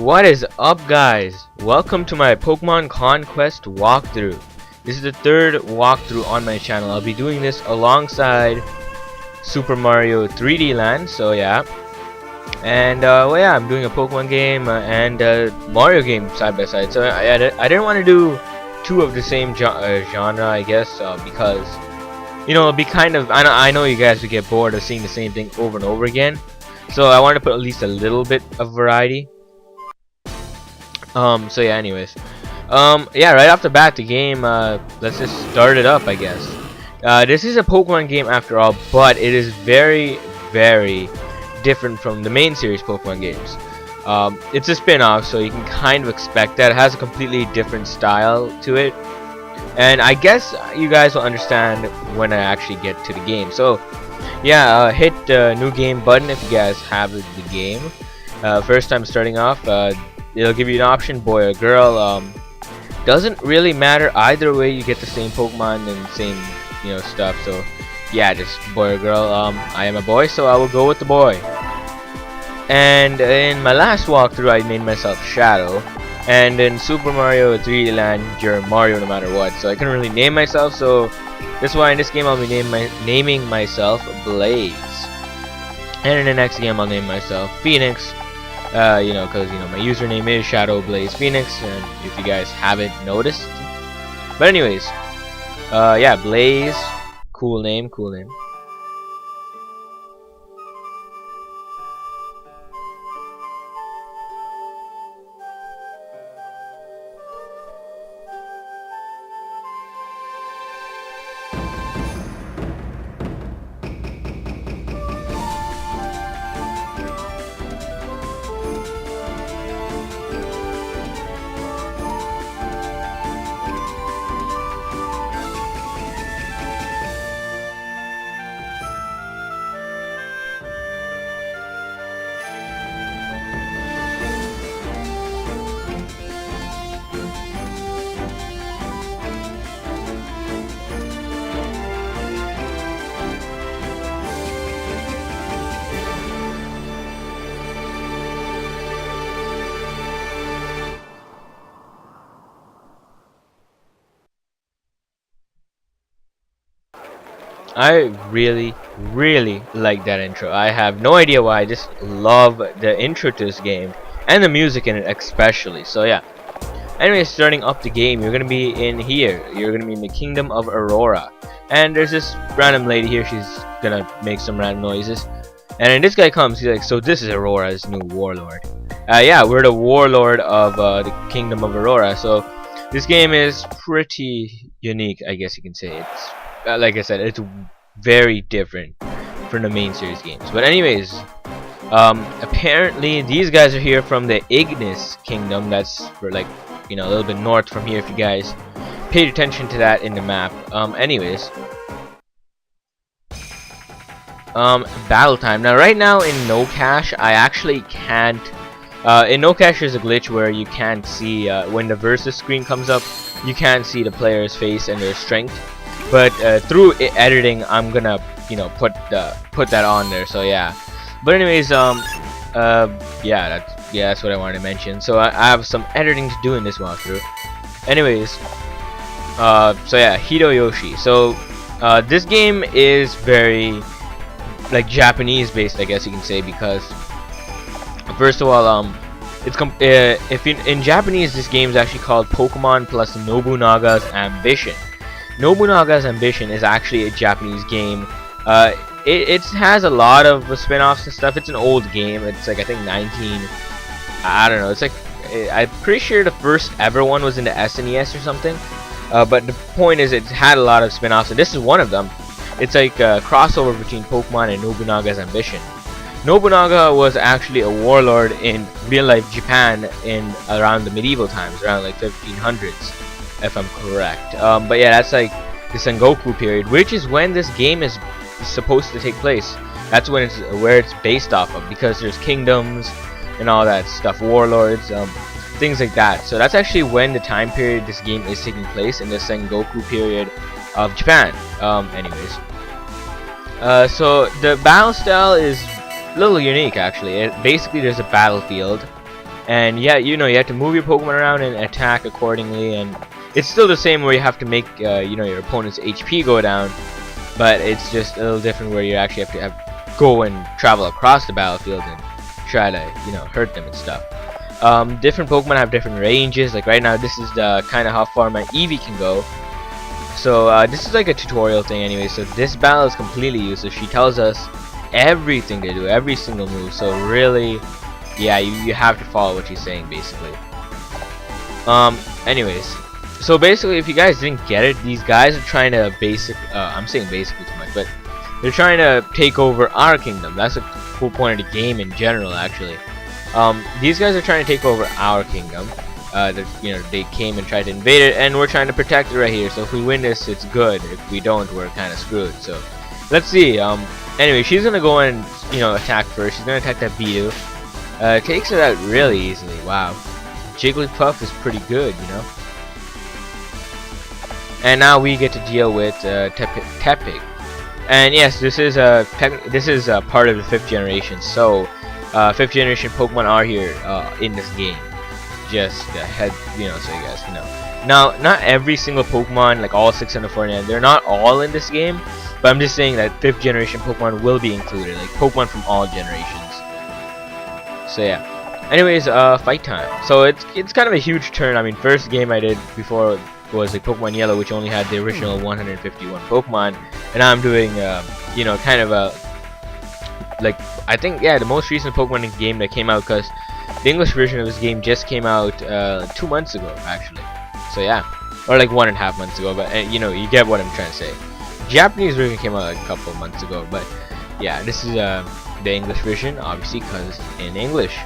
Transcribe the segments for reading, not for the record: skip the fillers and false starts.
What is up, guys? Welcome to my Pokemon Conquest walkthrough. This is the third walkthrough on my channel. I'll be doing this alongside Super Mario 3D Land, so yeah. And well, yeah, I'm doing a Pokemon game and Mario game side by side. So I didn't want to do two of the same genre, I guess, because it'll be kind of, I know you guys would get bored of seeing the same thing over and over again. So I wanted to put at least a little bit of variety. So yeah, anyways, yeah, right off the bat, the game, let's just start it up, I guess. This is a Pokemon game after all, but it is very, very different from the main series Pokemon games. It's a spin-off, so you can kind of expect that. It has a completely different style to it, and I guess you guys will understand when I actually get to the game. So yeah, hit the new game button if you guys have the game. First time starting off, it'll give you an option, boy or girl. Doesn't really matter either way, you get the same Pokemon and same stuff. So yeah, just boy or girl. I am a boy, so I will go with the boy. And in my last walkthrough, I made myself Shadow, and in Super Mario 3D Land, you're Mario no matter what. So I couldn't really name myself, so that's why in this game I'll be naming myself Blaze, and in the next game I'll name myself Phoenix. Because my username is Shadow Blaze Phoenix, and if you guys haven't noticed. But anyways, yeah, Blaze, cool name, cool name. I really like that intro. I have no idea why. I just love the intro to this game and the music in it especially. So yeah. Anyway, starting up the game, you're gonna be in here. You're gonna be in the Kingdom of Aurora, and there's this random lady here. She's gonna make some random noises, and then this guy comes. He's like, "So this is Aurora's new warlord." Yeah, we're the warlord of the Kingdom of Aurora. So this game is pretty unique, I guess you can say. It's like I said, it's very different from the main series games. But anyways, apparently these guys are here from the Ignis Kingdom. That's for like a little bit north from here, if you guys paid attention to that in the map. Anyways, battle time. Now right now in No Cache, I actually can't in No Cache there's a glitch where you can't see when the versus screen comes up, you can't see the player's face and their strength. But through editing, I'm gonna put that on there. So yeah. But anyways, yeah, that's what I wanted to mention. So I have some editing to do in this walkthrough. Anyways, so yeah, Hideyoshi. So this game is very like Japanese based, I guess you can say, because first of all, it's in Japanese, this game is actually called Pokemon plus Nobunaga's Ambition. Nobunaga's Ambition is actually a Japanese game. It has a lot of spin-offs and stuff. It's an old game. It's like, I think, I don't know. It's like, I'm pretty sure the first ever one was in the SNES or something. But the point is, it had a lot of spin-offs, and this is one of them. It's like a crossover between Pokemon and Nobunaga's Ambition. Nobunaga was actually a warlord in real-life Japan in around the medieval times, around like 1500s. If I'm correct. But yeah, that's like the Sengoku period, which is when this game is supposed to take place. That's when where it's based off of, because there's kingdoms and all that stuff, warlords, things like that. So that's actually when the time period this game is taking place, in the Sengoku period of Japan. Anyways, so the battle style is a little unique actually. Basically, there's a battlefield, And yeah, you know, you have to move your Pokemon around and attack accordingly, and it's still the same where you have to make you know, your opponent's HP go down, but it's just a little different where you actually have to go and travel across the battlefield and try to, you know, hurt them and stuff. Different Pokemon have different ranges. Like right now, this is the kind of how far my Eevee can go. So this is like a tutorial thing anyway. So this battle is completely useless. She tells us everything to do, every single move. So really, yeah, you have to follow what she's saying basically. Anyways, so basically, if you guys didn't get it, these guys are trying to I'm saying basically too much, but they're trying to take over our kingdom. That's a cool point of the game in general, actually. These guys are trying to take over our kingdom. You know, they came and tried to invade it, and we're trying to protect it right here. So if we win this, it's good. If we don't, we're kind of screwed. So let's see. Anyway, she's gonna go and, you know, attack first. She's gonna attack that Bidoof. Takes it out really easily. Wow. Jigglypuff is pretty good, you know. And now we get to deal with Tepig. And yes, this is part of the 5th generation. So 5th generation Pokemon are here in this game. Just you know, so you guys know. Now, not every single Pokemon, like all 649, they're not all in this game. But I'm just saying that 5th generation Pokemon will be included, like Pokemon from all generations. So yeah. Anyways, fight time. So it's kind of a huge turn. I mean, first game I did before was like Pokemon Yellow, which only had the original 151 Pokemon, and now I'm doing you know, kind of a, like, I think, yeah, the most recent Pokemon game that came out, because the English version of this game just came out 2 months ago actually. So yeah, or like 1.5 months ago, but you know, you get what I'm trying to say. Japanese version came out like a couple of months ago, but yeah, this is the English version, obviously, because in English.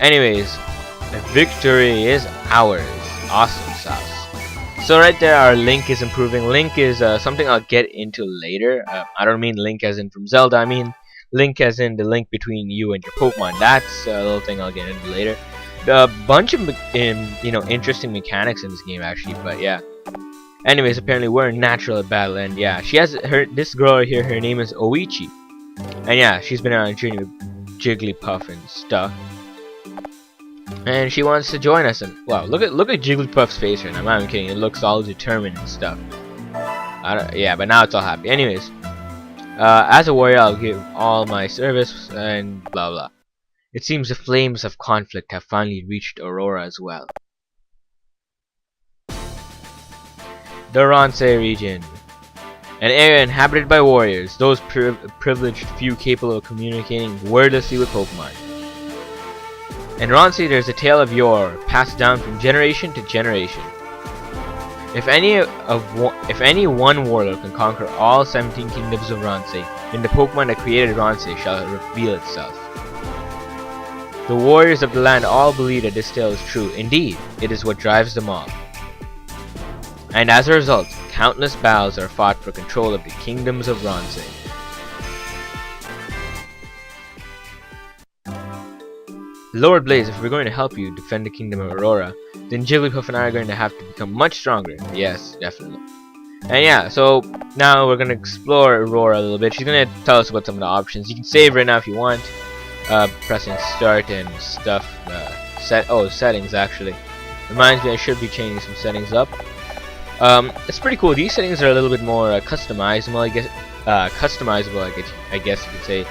Anyways, victory is ours. Awesome sauce. So right there, our Link is improving. Link is something I'll get into later. I don't mean Link as in from Zelda. I mean Link as in the link between you and your Pokemon. That's a little thing I'll get into later. A bunch of you know, interesting mechanics in this game actually. But yeah. Anyways, apparently we're natural at battle, and yeah, she has this girl right here. Her name is Oichi, and yeah, she's been on a journey with Jigglypuff and stuff. And she wants to join us, and wow, look at Jigglypuff's face right now. I'm not even kidding. It looks all determined and stuff. Yeah, but now it's all happy. Anyways, as a warrior, I'll give all my service and blah blah. It seems the flames of conflict have finally reached Aurora as well. The Ronsei region, an area inhabited by warriors, those privileged few capable of communicating wordlessly with Pokemon. In Ronsei, there's a tale of yore, passed down from generation to generation. If any one warlord can conquer all 17 kingdoms of Ronsei, then the Pokemon that created Ronsei shall reveal itself. The warriors of the land all believe that this tale is true. Indeed, it is what drives them all. And as a result, countless battles are fought for control of the kingdoms of Ronsei. Lord Blaze, if we're going to help you defend the kingdom of Aurora, then Jigglypuff and I are going to have to become much stronger. Yes, definitely. And yeah, so now we're going to explore Aurora a little bit. She's going to tell us about some of the options. You can save right now if you want, pressing start and stuff. Settings actually. Reminds me I should be changing some settings up. It's pretty cool. These settings are a little bit more customizable, I guess. I guess you could say.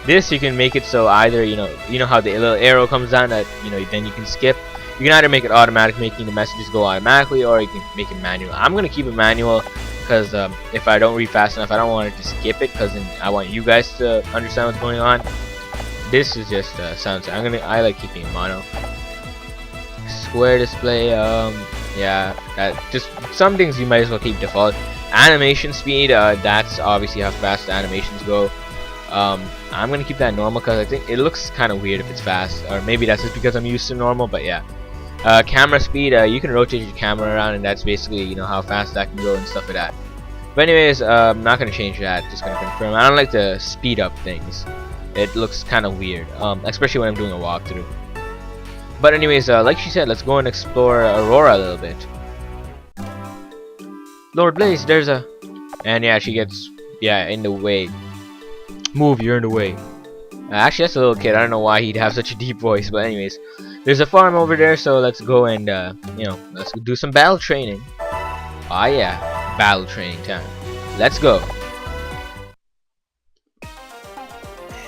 This you can make it so either you know how the little arrow comes down that then you can skip. You can either make it automatic, making the messages go automatically, or you can make it manual. I'm gonna keep it manual because if I don't read fast enough, I don't want it to skip it, because then I want you guys to understand what's going on. This is just sounds. I like keeping it mono. Square display. Yeah, just some things you might as well keep default. Animation speed. That's obviously how fast the animations go. I'm gonna keep that normal because I think it looks kind of weird if it's fast, or maybe that's just because I'm used to normal. But yeah, camera speed. You can rotate your camera around, and that's basically how fast that can go and stuff like that. But anyways, I'm not gonna change that. Just gonna confirm. I don't like to speed up things. It looks kind of weird, especially when I'm doing a walkthrough. But anyways, like she said, let's go and explore Aurora a little bit. Lord Blaze, there's a... And yeah, she gets... Yeah, in the way. Move, you're in the way. Actually, that's a little kid. I don't know why he'd have such a deep voice, but anyways, there's a farm over there, so let's go and you know, let's do some battle training. Ah yeah, battle training time. Let's go.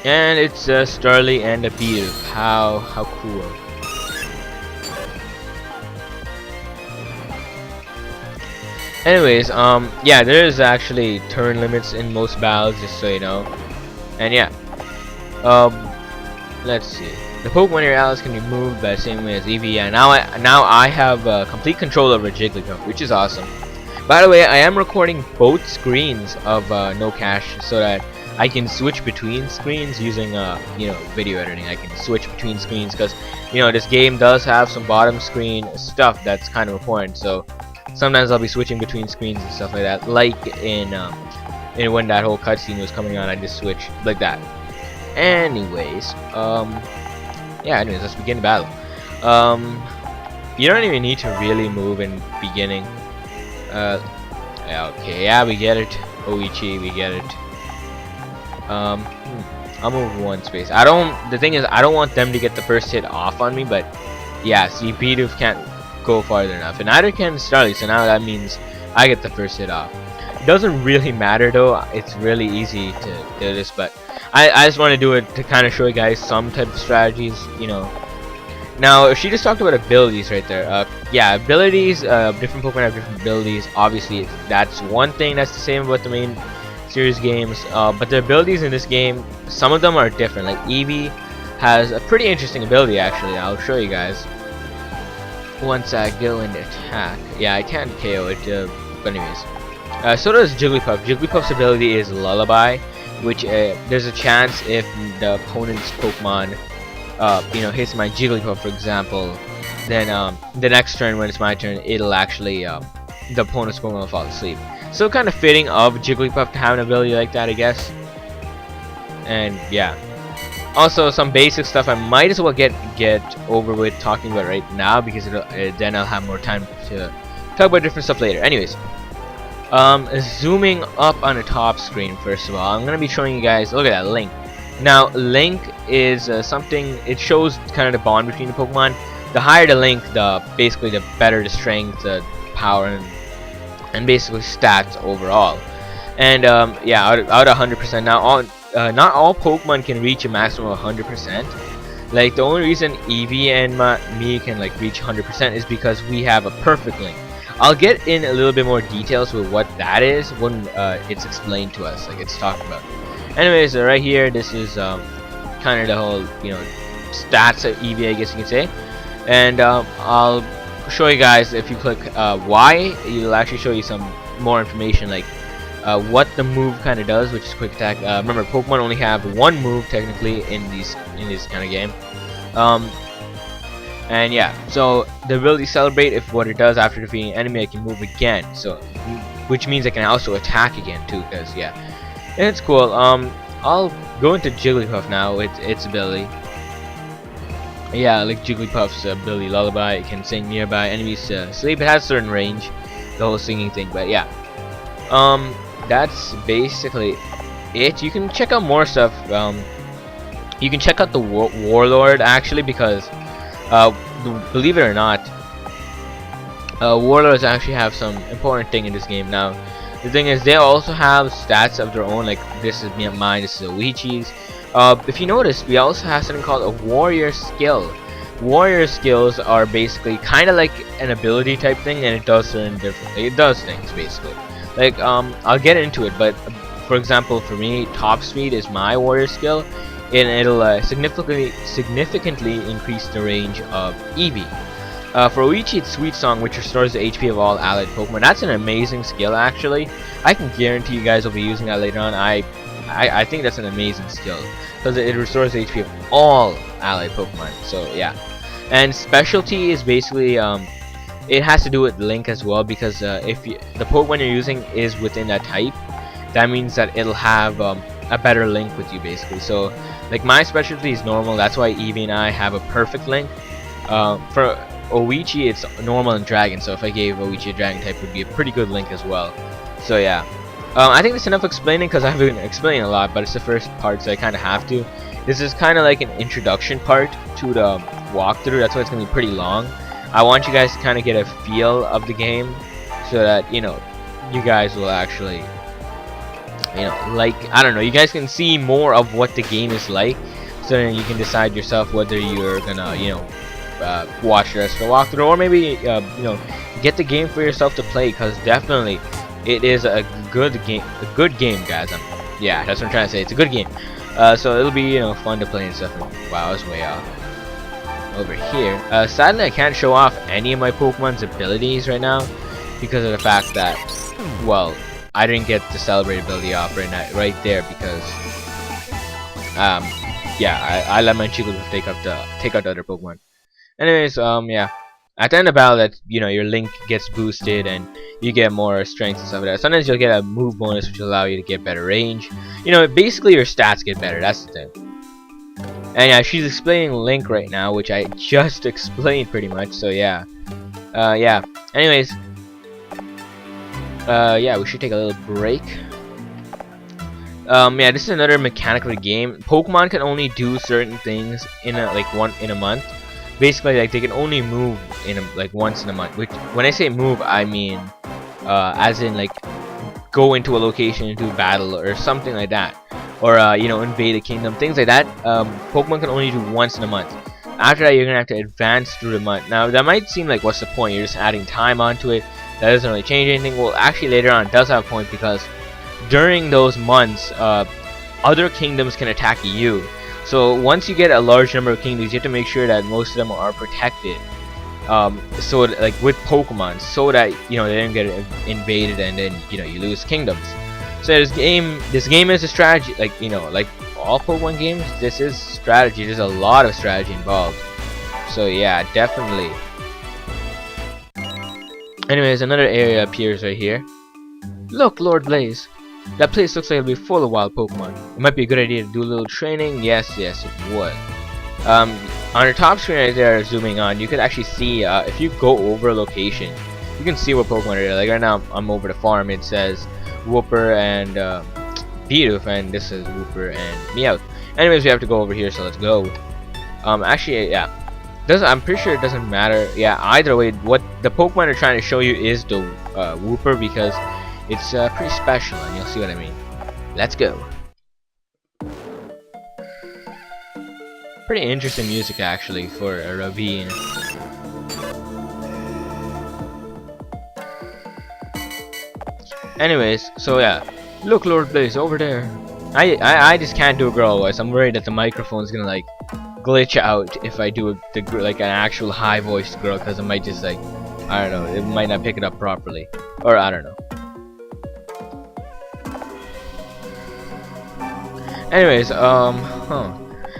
And it's Starly and a Beetle. How cool. Anyways, yeah, there's actually turn limits in most battles, just so you know. And yeah, let's see. The Pokemon in your allies can be moved by the same way as Eevee. Yeah, now I have complete control over Jigglypuff, which is awesome. By the way, I am recording both screens of No Cache so that I can switch between screens using you know, video editing. I can switch between screens because, you know, this game does have some bottom screen stuff that's kind of important. So sometimes I'll be switching between screens and stuff like that. Like in when that whole cutscene was coming on, I just switched like that. Anyways, yeah. Anyways, let's begin the battle. You don't even need to really move in beginning. Yeah, okay, yeah, we get it. Oichi, we get it. I'll move one space. The thing is, I don't want them to get the first hit off on me, but yeah, see, Bidoof can't go farther enough, and neither can Starly, so now that means I get the first hit off. It doesn't really matter though, it's really easy to do this, but I just want to do it to kind of show you guys some type of strategies, you know. Now, she just talked about abilities right there. Yeah, abilities, different Pokemon have different abilities. Obviously, that's one thing that's the same about the main series games. But the abilities in this game, some of them are different. Like, Eevee has a pretty interesting ability, actually. I'll show you guys. Once I go and attack. Yeah, I can't KO it, but anyways. So does Jigglypuff. Jigglypuff's ability is Lullaby, which there's a chance if the opponent's Pokemon you know, hits my Jigglypuff, for example, then the next turn when it's my turn, it'll actually the opponent's Pokemon will fall asleep. So kind of fitting of Jigglypuff to have an ability like that, I guess. And yeah, also some basic stuff I might as well get over with talking about right now, because then I'll have more time to talk about different stuff later. Anyways, zooming up on the top screen, first of all, I'm gonna be showing you guys. Look at that link. Now, Link is something, it shows kind of the bond between the Pokemon. The higher the Link, basically the better the strength, the power, and basically stats overall. And yeah, out of 100%. Now, not all Pokemon can reach a maximum of 100%. Like, the only reason Eevee and me can like reach 100% is because we have a perfect Link. I'll get in a little bit more details with what that is when it's explained to us, like it's talked about. Anyways, right here, this is kind of the whole, you know, stats of Eevee, I guess you can say. And I'll show you guys, if you click Y, it'll actually show you some more information, like what the move kind of does, which is quick attack. Remember, Pokemon only have one move technically in this kind of game. And yeah, so the ability Celebrate, if what it does after defeating an enemy, I can move again. So, which means I can also attack again too, because yeah. And it's cool. I'll go into Jigglypuff now. Its ability. Yeah, like Jigglypuff's ability, Lullaby. It can sing nearby enemies sleep. It has a certain range, the whole singing thing. But yeah, that's basically it. You can check out more stuff. You can check out the Warlord actually, because believe it or not, Warlords actually have some important thing in this game now. The thing is, they also have stats of their own, like this is mine, this is Oichi's. If you notice, we also have something called a warrior skill. Warrior skills are basically kind of like an ability type thing, and it does certain different. It does things basically. Like I'll get into it, but for example, for me, Top Speed is my warrior skill, and it'll significantly increase the range of Eevee. For Oichi, it's Sweet Song, which restores the HP of all allied Pokemon. That's an amazing skill, actually. I can guarantee you guys will be using that later on. I think that's an amazing skill, because it restores the HP of all allied Pokemon. So yeah, and Specialty is basically it has to do with Link as well, because if the Pokemon you're using is within that type, that means that it'll have a better Link with you, basically. So like my Specialty is normal. That's why Eevee and I have a perfect Link. For Oichi, it's normal and Dragon, so if I gave Oichi a Dragon type, it would be a pretty good Link as well. So yeah, I think that's enough explaining, because I've been explaining a lot, but it's the first part, so I kind of have to. This is kind of like an introduction part to the walkthrough. That's why it's gonna be pretty long. I want you guys to kind of get a feel of the game, so that you guys will actually, like, I don't know, you guys can see more of what the game is like, so then you can decide yourself whether you're gonna, watch the rest of the walkthrough, or maybe, get the game for yourself to play, because definitely it is a good game, guys. Yeah, that's what I'm trying to say. It's a good game. So it'll be, fun to play and stuff. Wow, I was way off. Over here. Sadly, I can't show off any of my Pokemon's abilities right now, because of the fact that, well, I didn't get the Celebrate ability off right there, because yeah, I let my Jigglypuff take out the other Pokemon. Anyways, yeah, at the end of battle, that your Link gets boosted and you get more strength and stuff like that. Sometimes you'll get a move bonus, which will allow you to get better range. Basically your stats get better. That's the thing. And yeah, she's explaining Link right now, which I just explained pretty much. So yeah, yeah. Anyways, yeah, we should take a little break. Yeah, this is another mechanic of the game. Pokemon can only do certain things in a month. Basically, like, they can only move once in a month. Which, when I say move, I mean as in like go into a location and do battle or something like that, or invade a kingdom, things like that. Pokemon can only do once in a month. After that, you're gonna have to advance through the month. Now, that might seem like, what's the point? You're just adding time onto it. That doesn't really change anything. Well, actually, later on, it does have a point, because during those months, other kingdoms can attack you. So once you get a large number of kingdoms, you have to make sure that most of them are protected. So like with Pokemon, so that they don't get invaded and then you lose kingdoms. So this game is a strategy, like all Pokemon games. This is strategy. There's a lot of strategy involved. So yeah, definitely. Anyways, another area appears right here. Look, Lord Blaze. That place looks like it'll be full of wild Pokemon. It might be a good idea to do a little training. Yes, it would. On the top screen right there, zooming on, you can actually see, if you go over a location, you can see what Pokemon are there. Like right now, I'm over the farm. It says Wooper and Bidoof, and this is Wooper and Meowth. Anyways, we have to go over here, so let's go. Actually, yeah. I'm pretty sure it doesn't matter. Yeah, either way, what the Pokemon are trying to show you is the Wooper, because it's pretty special, and you'll see what I mean. Let's go. Pretty interesting music, actually, for a ravine. Anyways, so yeah. Look, Lord Blaze, over there. I just can't do a girl voice. I'm worried that the microphone's gonna like glitch out if I do like an actual high voiced girl, because it might just like, I don't know, it might not pick it up properly, or I don't know. Anyways,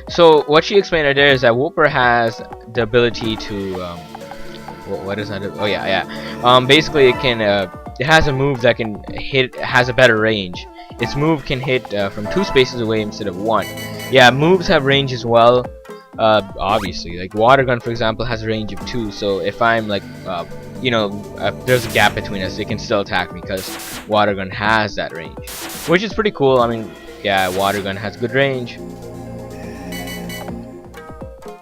so what she explained right there is that Wooper has the ability to what is that? Oh yeah. Basically it can it has a move that can has a better range. Its move can hit from 2 spaces away instead of 1. Yeah, moves have range as well. Obviously, like Water Gun, for example, has a range of 2. So if I'm like, there's a gap between us, it can still attack me, because Water Gun has that range, which is pretty cool. I mean, yeah, Water Gun has good range.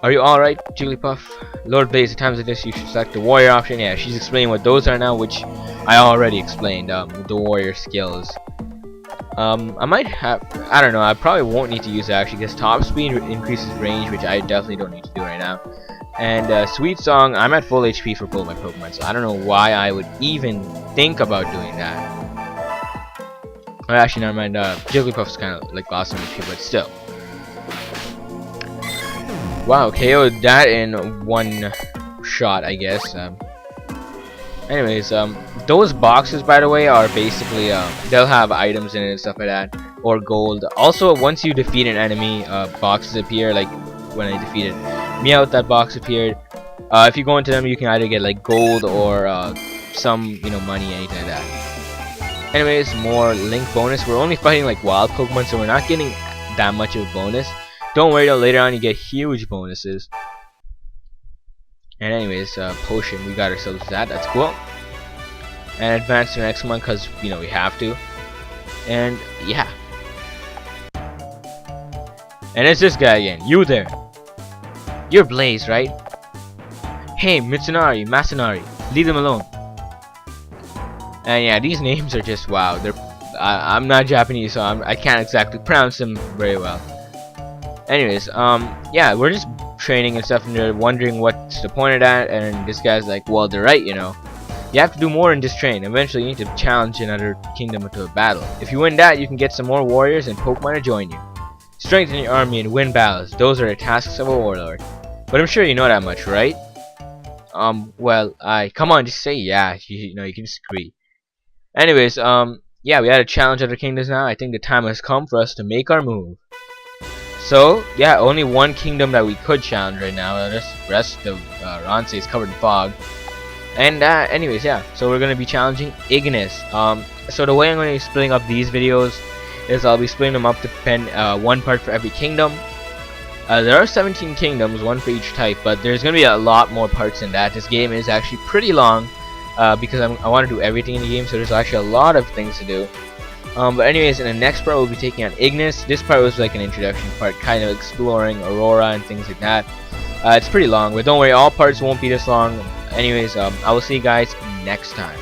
Are you alright, Jigglypuff? Lord Blaze, at times like this, you should select the warrior option. Yeah, she's explaining what those are now, which I already explained. The warrior skills. I might have, I don't know, I probably won't need to use it actually, because top speed increases range, which I definitely don't need to do right now. And Sweet Song, I'm at full HP for both my Pokemon, so I don't know why I would even think about doing that. Well, actually, never mind. Jigglypuff's kind of like lost some HP, but still. Wow, KO'd that in one shot, I guess. Anyways, those boxes, by the way, are basically they'll have items in it and stuff like that, or gold. Also, once you defeat an enemy, boxes appear. Like when I defeated Meowth, that box appeared. If you go into them, you can either get like gold or some money, anything like that. Anyways, more Link bonus. We're only fighting like wild Pokemon, so we're not getting that much of a bonus. Don't worry though, later on you get huge bonuses. And anyways, potion, we got ourselves that. That's cool. And advance to the next one, because we have to. And yeah. And it's this guy again. You there. You're Blaze, right? Hey, Masanari, leave them alone. And yeah, these names are just wow. I'm not Japanese, so I can't exactly pronounce them very well. Anyways, yeah, we're just training and stuff, and they're wondering what's the point of that. And this guy's like, well, they're right, you know. You have to do more than just train. Eventually, you need to challenge another kingdom into a battle. If you win that, you can get some more warriors and Pokemon to join you. Strengthen your army and win battles. Those are the tasks of a warlord. But I'm sure you know that much, right? Well, come on, just say yeah. You know, you can just agree. Anyways, yeah, we had to challenge other kingdoms now. I think the time has come for us to make our move. So, yeah, only one kingdom that we could challenge right now. The rest of Ransei is covered in fog. And anyways, yeah, so we're gonna be challenging Ignis. So the way I'm gonna be splitting up these videos is I'll be splitting them up to one part for every kingdom. There are 17 kingdoms, one for each type, but there's gonna be a lot more parts than that. This game is actually pretty long because I want to do everything in the game, so there's actually a lot of things to do. But anyways, in the next part we'll be taking on Ignis. This part was like an introduction part, kind of exploring Aurora and things like that. It's pretty long, but don't worry, all parts won't be this long. Anyways, I will see you guys next time.